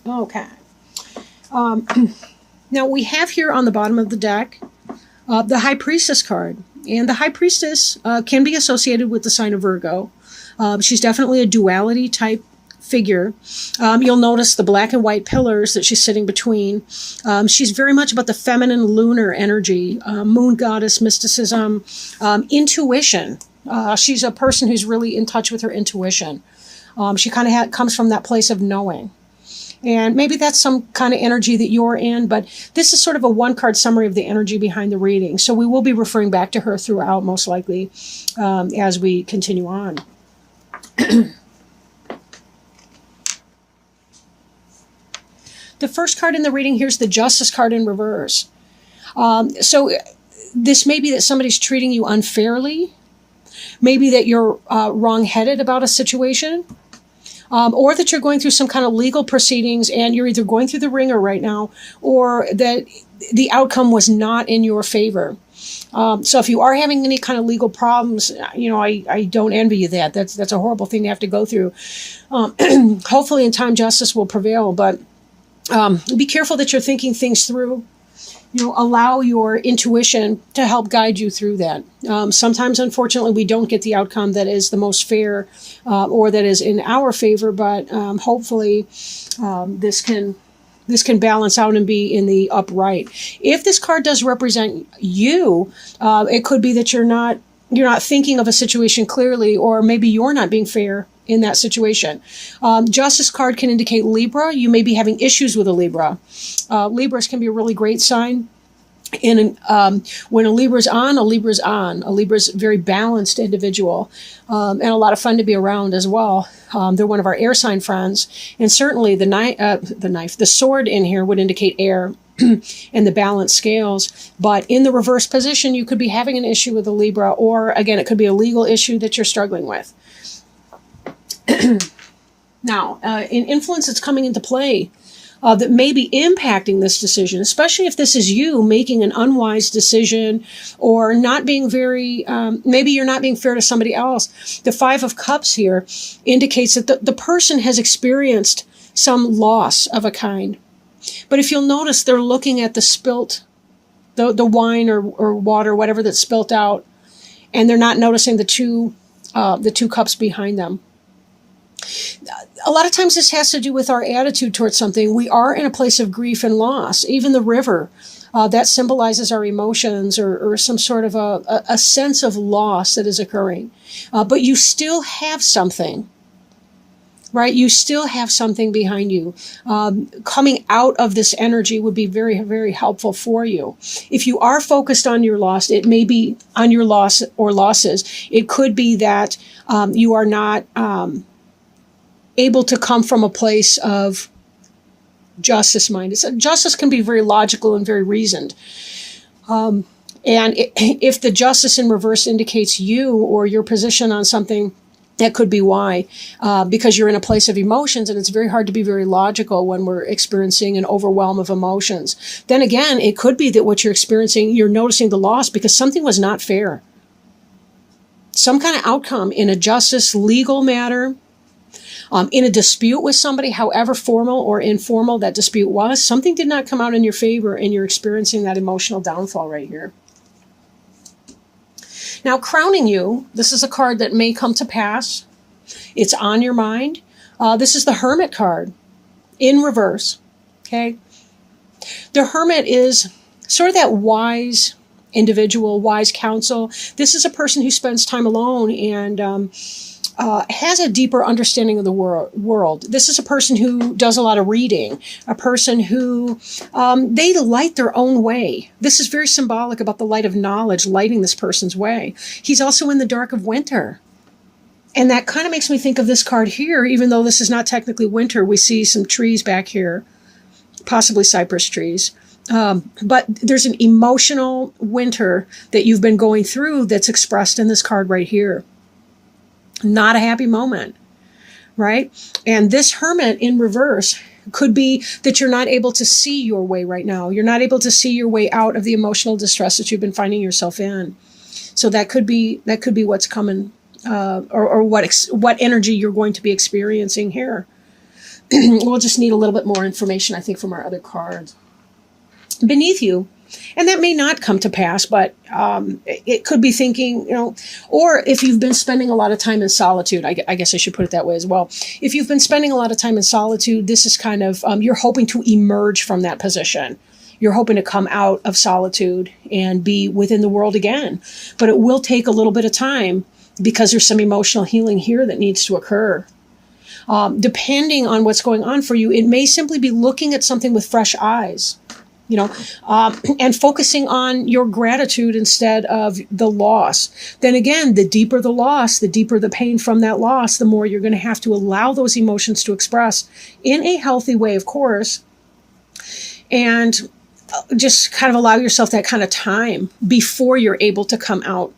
Okay. Um, Now we have here on the bottom of the deck the High Priestess card. And the High Priestess can be associated with the sign of Virgo. She's definitely a duality type figure. You'll notice the black and white pillars that she's sitting between. She's very much about the feminine lunar energy, moon goddess, mysticism, intuition. She's a person who's really in touch with her intuition. She kind of comes from that place of knowing. And maybe that's some kind of energy that you're in, but this is sort of a one-card summary of the energy behind the reading. So we will be referring back to her throughout, most likely, as we continue on. The first card in the reading, here's the Justice card in reverse. So this may be that somebody's treating you unfairly. Maybe that you're wrong-headed about a situation. Or that you're going through some kind of legal proceedings and you're either going through the ringer right now or that the outcome was not in your favor. So if you are having any kind of legal problems, I don't envy you that. That's a horrible thing to have to go through. Hopefully in time justice will prevail, but be careful that you're thinking things through. Allow your intuition to help guide you through that. Sometimes, unfortunately, we don't get the outcome that is the most fair or that is in our favor, but hopefully this can balance out and be in the upright. If this card does represent you, it could be that you're not thinking of a situation clearly, or maybe you're not being fair in that situation. Justice card can indicate Libra. You may be having issues with a Libra. Libras can be a really great sign. And when a Libra's on, a Libra's on. A Libra's a very balanced individual and a lot of fun to be around as well. They're one of our air sign friends. And certainly the sword in here would indicate air and the balanced scales. But in the reverse position, you could be having an issue with a Libra, or again, it could be a legal issue that you're struggling with. Now, in influence that's coming into play that may be impacting this decision, especially if this is you making an unwise decision or not being very, maybe you're not being fair to somebody else. The Five of Cups here indicates that the person has experienced some loss of a kind. But if you'll notice, they're looking at the spilt, the wine or water, whatever that's spilt out, and they're not noticing the two cups behind them. A lot of times this has to do with our attitude towards something. We are in a place of grief and loss. Even the river, that symbolizes our emotions or some sort of a sense of loss that is occurring. But you still have something, right? You still have something behind you. Coming out of this energy would be very, very helpful for you. If you are focused on your loss, it may be on your loss or losses. It could be that you are not able to come from a place of justice mind. Justice can be very logical and very reasoned. And if the justice in reverse indicates you or your position on something, that could be why, because you're in a place of emotions, and it's very hard to be very logical when we're experiencing an overwhelm of emotions. Then again, it could be that what you're experiencing, you're noticing the loss because something was not fair. Some kind of outcome in a justice legal matter, in a dispute with somebody, however formal or informal that dispute was, something did not come out in your favor and you're experiencing that emotional downfall right here. Now, crowning you, this is a card that may come to pass. It's on your mind. This is the Hermit card in reverse, okay? The Hermit is sort of that wise individual, wise counsel. This is a person who spends time alone and has a deeper understanding of the world. This is a person who does a lot of reading, a person who, they light their own way. This is very symbolic about the light of knowledge lighting this person's way. He's also in the dark of winter. And that kind of makes me think of this card here, even though this is not technically winter. We see some trees back here, possibly cypress trees. But there's an emotional winter that you've been going through that's expressed in this card right here. Not a happy moment, right? And this Hermit in reverse could be that you're not able to see your way right now. You're not able to see your way out of the emotional distress that you've been finding yourself in. So that could be what's coming, or what energy you're going to be experiencing here. we'll just need a little bit more information, I think, from our other cards. Beneath you, and that may not come to pass, but it could be thinking, or if you've been spending a lot of time in solitude, I guess I should put it that way as well. If you've been spending a lot of time in solitude, this is kind of, you're hoping to emerge from that position. You're hoping to come out of solitude and be within the world again. But it will take a little bit of time because there's some emotional healing here that needs to occur. Depending on what's going on for you, it may simply be looking at something with fresh eyes. And focusing on your gratitude instead of the loss. Then again, the deeper the loss, the deeper the pain from that loss, the more you're going to have to allow those emotions to express in a healthy way, of course, and just kind of allow yourself that kind of time before you're able to come out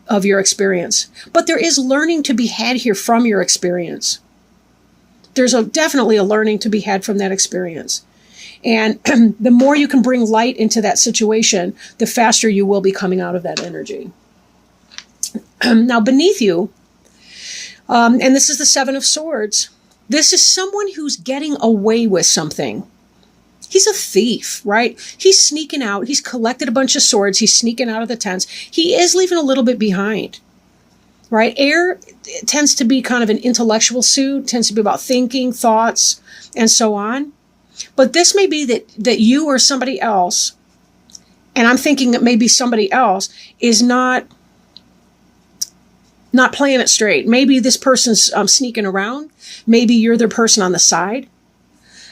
of your experience. But there is learning to be had here from your experience. There's definitely a learning to be had from that experience. And the more you can bring light into that situation, the faster you will be coming out of that energy. Now, beneath you, and this is the Seven of Swords, this is someone who's getting away with something. He's a thief, right? He's sneaking out. He's collected a bunch of swords. He's sneaking out of the tents. He is leaving a little bit behind, right? Air tends to be kind of an intellectual suit, tends to be about thinking, thoughts, and so on. But this may be that you or somebody else, and I'm thinking that maybe somebody else is not playing it straight. Maybe this person's sneaking around. Maybe you're the person on the side.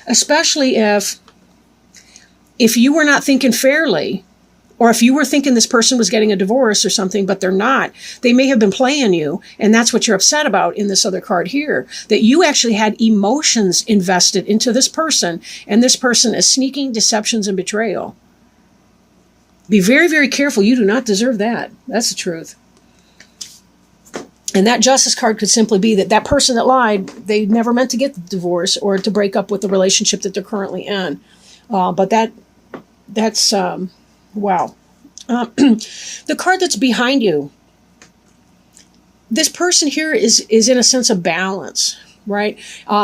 Especially if you were not thinking fairly, or if you were thinking this person was getting a divorce or something, but they're not, they may have been playing you. And that's what you're upset about in this other card here, that you actually had emotions invested into this person. And this person is sneaking, deceptions, and betrayal. Be very, very careful. You do not deserve that. That's the truth. And that Justice card could simply be that person that lied, they never meant to get the divorce or to break up with the relationship that they're currently in. But that's wow. The card that's behind you, this person here is in a sense of balance, right?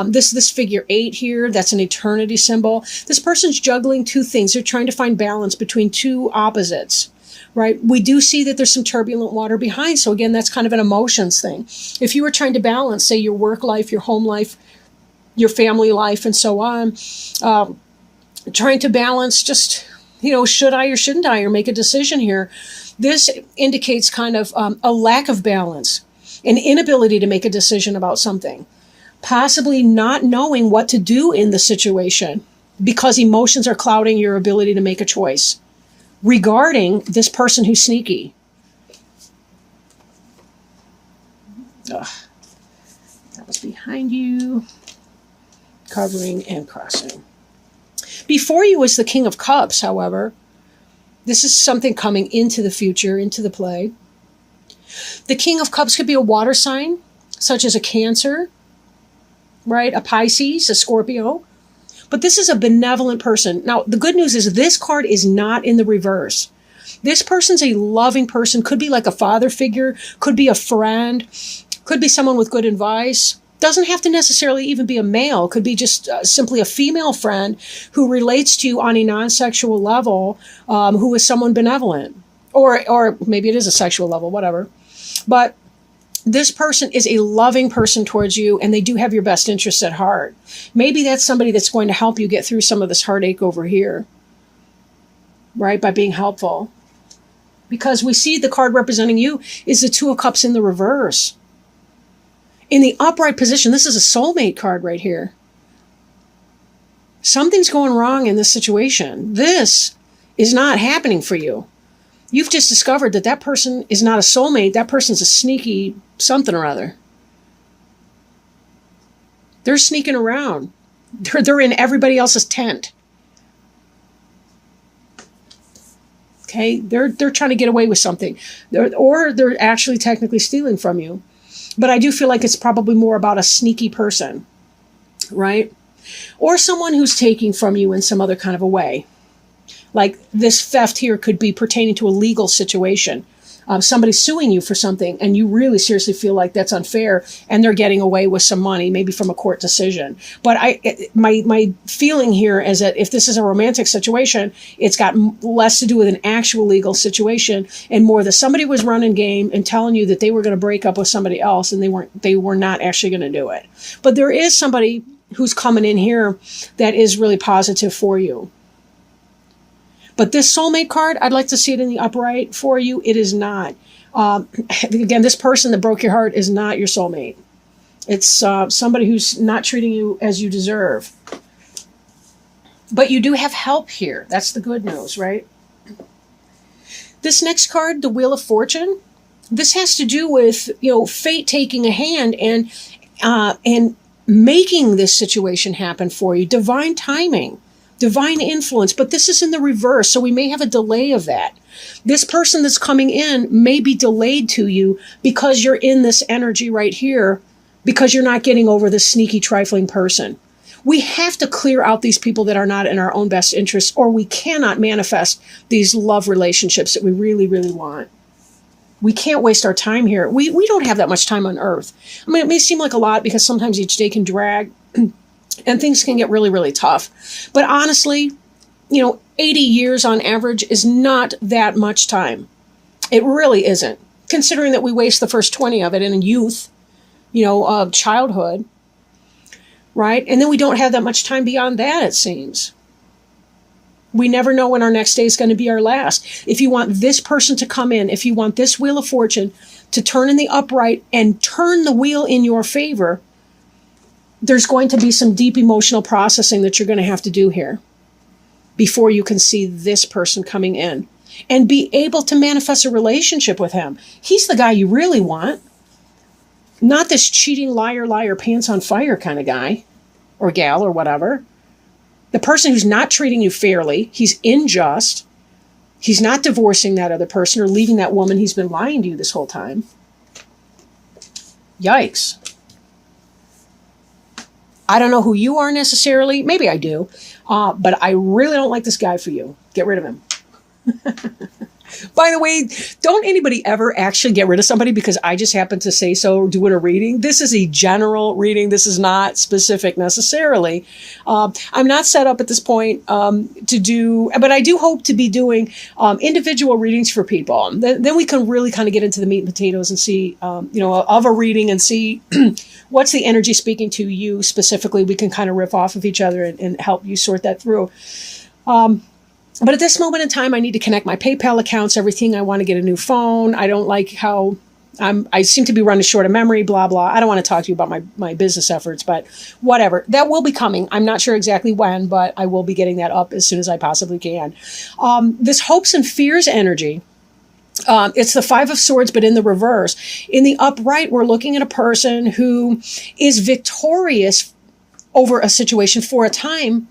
This figure 8 here, that's an eternity symbol. This person's juggling two things. They're trying to find balance between two opposites, right? We do see that there's some turbulent water behind. So again, that's kind of an emotions thing. If you were trying to balance, say, your work life, your home life, your family life, and so on, trying to balance just, should I or shouldn't I, or make a decision here? This indicates kind of a lack of balance, an inability to make a decision about something, possibly not knowing what to do in the situation because emotions are clouding your ability to make a choice regarding this person who's sneaky. Ugh. That was behind you, covering and crossing. Before you is the King of Cups, however. This is something coming into the future, into the play. The King of Cups could be a water sign, such as a Cancer, right? A Pisces, a Scorpio. But this is a benevolent person. Now, the good news is this card is not in the reverse. This person's a loving person, could be like a father figure, could be a friend, could be someone with good advice. Doesn't have to necessarily even be a male. Could be just simply a female friend who relates to you on a non-sexual level, who is someone benevolent. Or maybe it is a sexual level, whatever. But this person is a loving person towards you, and they do have your best interests at heart. Maybe that's somebody that's going to help you get through some of this heartache over here, right, by being helpful. Because we see the card representing you is the Two of Cups in the reverse. In the upright position, this is a soulmate card right here. Something's going wrong in this situation. This is not happening for you. You've just discovered that person is not a soulmate. That person's a sneaky something or other. They're sneaking around. They're in everybody else's tent. Okay? They're trying to get away with something. Or they're actually technically stealing from you. But I do feel like it's probably more about a sneaky person, right? Or someone who's taking from you in some other kind of a way. Like this theft here could be pertaining to a legal situation. somebody's suing you for something and you really seriously feel like that's unfair and they're getting away with some money, maybe from a court decision. But my feeling here is that if this is a romantic situation, it's got less to do with an actual legal situation and more that somebody was running game and telling you that they were going to break up with somebody else and they were not actually going to do it. But there is somebody who's coming in here that is really positive for you. But this soulmate card, I'd like to see it in the upright for you. It is not. Again, this person that broke your heart is not your soulmate. It's somebody who's not treating you as you deserve. But you do have help here. That's the good news, right? This next card, the Wheel of Fortune, this has to do with, fate taking a hand and making this situation happen for you. Divine timing, divine influence, but this is in the reverse, so we may have a delay of that. This person that's coming in may be delayed to you because you're in this energy right here, because you're not getting over this sneaky, trifling person. We have to clear out these people that are not in our own best interests, or we cannot manifest these love relationships that we really, really want. We can't waste our time here. We don't have that much time on Earth. I mean, it may seem like a lot because sometimes each day can drag and things can get really, really tough. But honestly, 80 years on average is not that much time. It really isn't, considering that we waste the first 20 of it in youth, childhood, right? And then we don't have that much time beyond that, it seems. We never know when our next day is going to be our last. If you want this person to come in, if you want this Wheel of Fortune to turn in the upright and turn the wheel in your favor, there's going to be some deep emotional processing that you're going to have to do here before you can see this person coming in and be able to manifest a relationship with him. He's the guy you really want, not this cheating, liar, pants on fire kind of guy or gal or whatever. The person who's not treating you fairly, he's unjust, he's not divorcing that other person or leaving that woman he's been lying to you this whole time. Yikes. I don't know who you are necessarily. Maybe I do. But I really don't like this guy for you. Get rid of him. By the way, don't anybody ever actually get rid of somebody because I just happen to say so doing a reading. This is a general reading. This is not specific necessarily. I'm not set up at this point to do, but I do hope to be doing individual readings for people. Then we can really kind of get into the meat and potatoes and see, of a reading and see what's the energy speaking to you specifically. We can kind of riff off of each other and help you sort that through. But at this moment in time, I need to connect my PayPal accounts, everything. I want to get a new phone. I don't like how I seem to be running short of memory, blah, blah. I don't want to talk to you about my business efforts, but whatever. That will be coming. I'm not sure exactly when, but I will be getting that up as soon as I possibly can. This hopes and fears energy, it's the Five of Swords, but in the reverse. In the upright, we're looking at a person who is victorious over a situation for a time,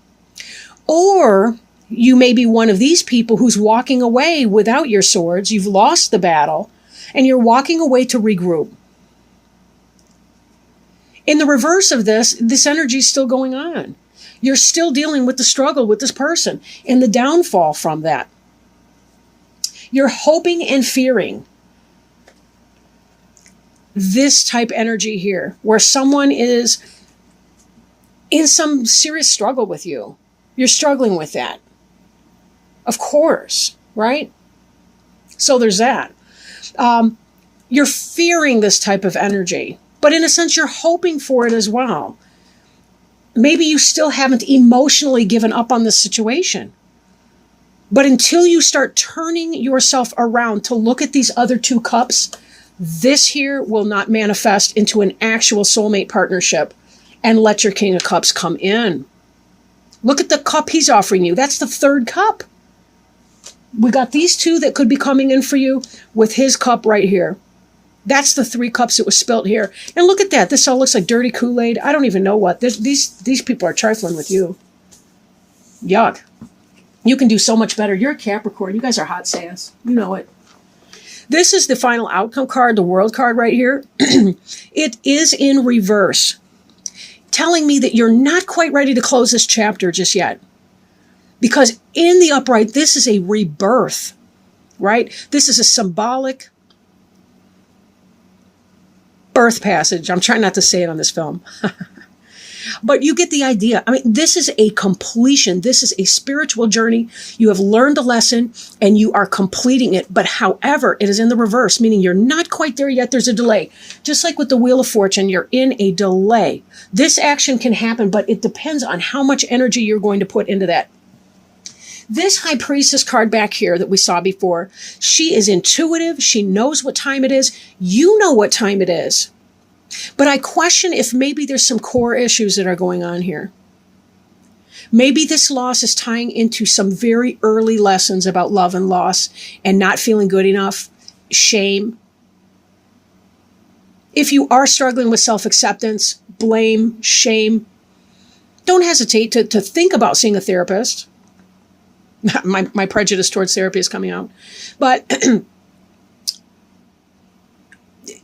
or you may be one of these people who's walking away without your swords. You've lost the battle, and you're walking away to regroup. In the reverse of this energy is still going on. You're still dealing with the struggle with this person and the downfall from that. You're hoping and fearing this type energy here, where someone is in some serious struggle with you. You're struggling with that. Of course, right? So there's that. You're fearing this type of energy, but in a sense, you're hoping for it as well. Maybe you still haven't emotionally given up on this situation. But until you start turning yourself around to look at these other two cups, this here will not manifest into an actual soulmate partnership and let your King of Cups come in. Look at the cup he's offering you. That's the third cup. We got these two that could be coming in for you with his cup right here. That's the three cups that was spilt here. And look at that. This all looks like dirty Kool-Aid. I don't even know what. These people are trifling with you. Yuck. You can do so much better. You're a Capricorn. You guys are hot sass. You know it. This is the final outcome card, the World card right here. It is in reverse, telling me that you're not quite ready to close this chapter just yet. Because in the upright, this is a rebirth, right? This is a symbolic Earth passage. I'm trying not to say it on this film. But you get the idea. I mean, this is a completion. This is a spiritual journey. You have learned a lesson and you are completing it. But however, it is in the reverse, meaning you're not quite there yet. There's a delay. Just like with the Wheel of Fortune, you're in a delay. This action can happen, but it depends on how much energy you're going to put into that. This High Priestess card back here that we saw before, she is intuitive. She knows what time it is. You know what time it is. But I question if maybe there's some core issues that are going on here. Maybe this loss is tying into some very early lessons about love and loss and not feeling good enough, shame. If you are struggling with self-acceptance, blame, shame, don't hesitate to think about seeing a therapist. My prejudice towards therapy is coming out. But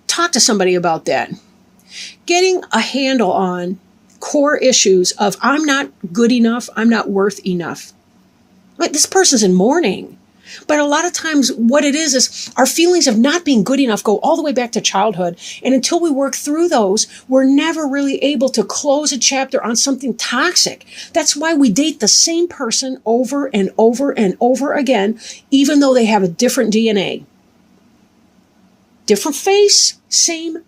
talk to somebody about that. Getting a handle on core issues of I'm not good enough, I'm not worth enough. Like, this person's in mourning. But a lot of times what it is our feelings of not being good enough go all the way back to childhood. And until we work through those, we're never really able to close a chapter on something toxic. That's why we date the same person over and over and over again, even though they have a different DNA. Different face, same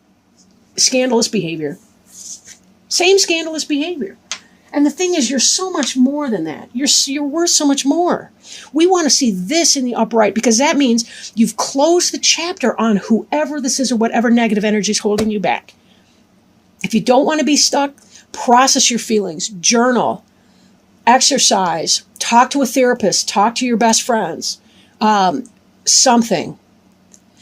scandalous behavior. Same scandalous behavior. And the thing is, you're so much more than that. You're worth so much more. We want to see this in the upright because that means you've closed the chapter on whoever this is or whatever negative energy is holding you back. If you don't want to be stuck, process your feelings, journal, exercise, talk to a therapist, talk to your best friends, something.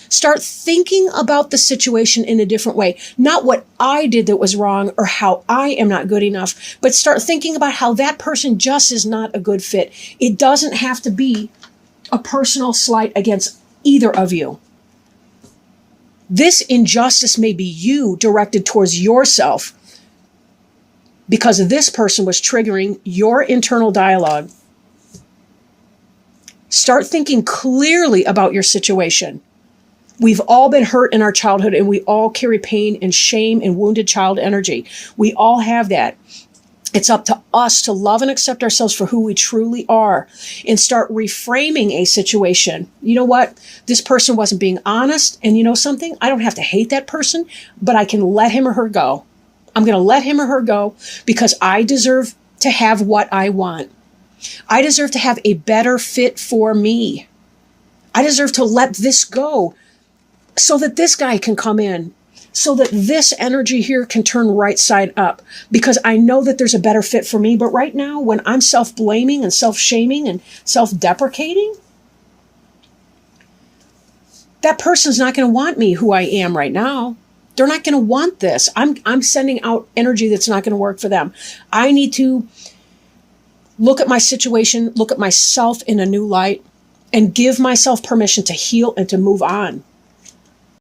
Start thinking about the situation in a different way. Not what I did that was wrong or how I am not good enough, but start thinking about how that person just is not a good fit. It doesn't have to be a personal slight against either of you. This injustice may be you directed towards yourself because this person was triggering your internal dialogue. Start thinking clearly about your situation. We've all been hurt in our childhood and we all carry pain and shame and wounded child energy. We all have that. It's up to us to love and accept ourselves for who we truly are and start reframing a situation. You know what? This person wasn't being honest. And you know something? I don't have to hate that person, but I can let him or her go. I'm going to let him or her go because I deserve to have what I want. I deserve to have a better fit for me. I deserve to let this go so that this guy can come in, so that this energy here can turn right side up, because I know that there's a better fit for me. But right now, when I'm self-blaming and self-shaming and self-deprecating, that person's not going to want me who I am right now. They're not going to want this. I'm sending out energy that's not going to work for them. I need to look at my situation, look at myself in a new light, and give myself permission to heal and to move on.